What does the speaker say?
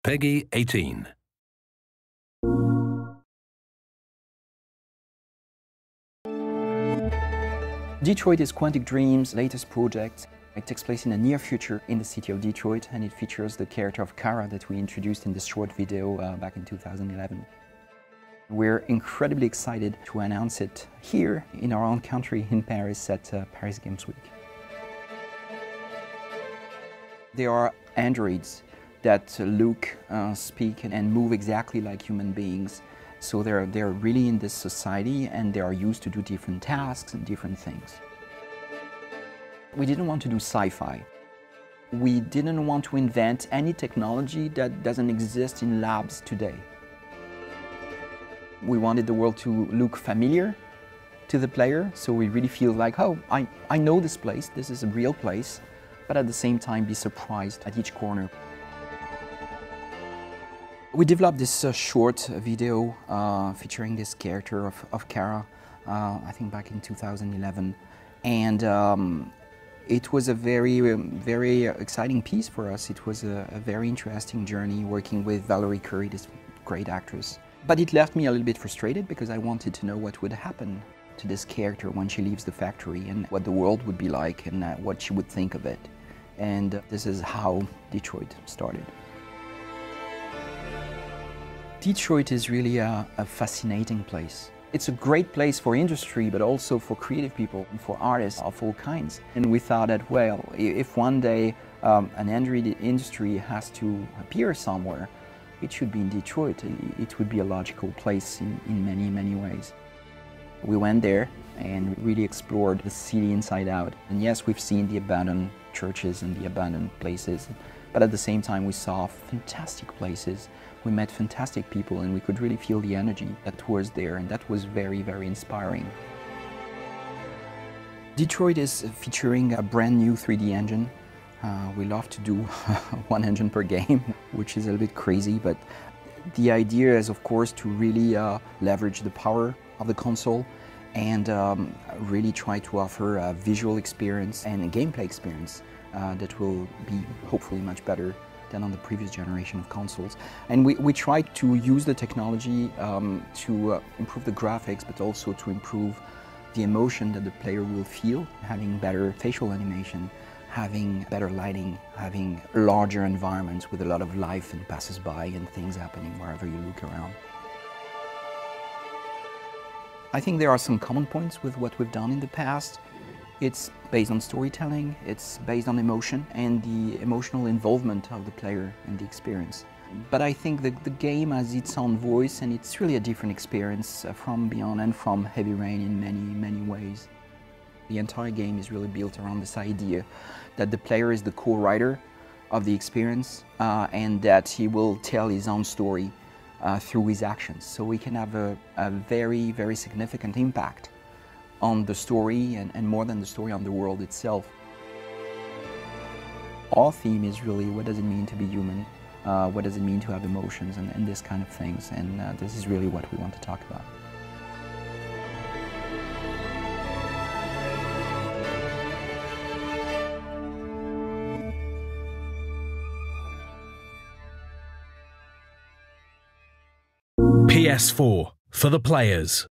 Peggy 18. Detroit is Quantic Dream's latest project. It takes place in the near future in the city of Detroit, and it features the character of Kara that we introduced in this short video back in 2011. We're incredibly excited to announce it here in our own country in Paris at Paris Games Week. There are androids that look, speak and move exactly like human beings. So they're really in this society and they are used to do different tasks and different things. We didn't want to do sci-fi. We didn't want to invent any technology that doesn't exist in labs today. We wanted the world to look familiar to the player, so we really feel like, oh, I know this place, this is a real place, but at the same time be surprised at each corner. We developed this short video featuring this character of Kara, I think back in 2011, and it was a very exciting piece for us. It was a very interesting journey working with Valerie Curry, this great actress. But it left me a little bit frustrated because I wanted to know what would happen to this character when she leaves the factory and what the world would be like and what she would think of it. And this is how Detroit started. Detroit is really a fascinating place. It's a great place for industry, but also for creative people and for artists of all kinds. And we thought that, well, if one day an Android industry has to appear somewhere, it should be in Detroit. It would be a logical place in many ways. We went there and really explored the city inside out. And yes, we've seen the abandoned churches and the abandoned places, but at the same time we saw fantastic places. We met fantastic people and we could really feel the energy that was there, and that was very inspiring. Detroit is featuring a brand new 3D engine. We love to do one engine per game, which is a little bit crazy, but the idea is of course to really leverage the power of the console and really try to offer a visual experience and a gameplay experience that will be hopefully much better than on the previous generation of consoles. And we try to use the technology to improve the graphics, but also to improve the emotion that the player will feel, having better facial animation, having better lighting, having larger environments with a lot of life and passers-by and things happening wherever you look around. I think there are some common points with what we've done in the past. It's based on storytelling, it's based on emotion and the emotional involvement of the player in the experience. But I think the game has its own voice and it's really a different experience from Beyond and from Heavy Rain in many ways. The entire game is really built around this idea that the player is the co-writer of the experience and that he will tell his own story through his actions. So we can have a very significant impact on the story and more than the story, on the world itself. Our theme is really, what does it mean to be human? What does it mean to have emotions and this kind of things, and this is really what we want to talk about. PS4 for the players.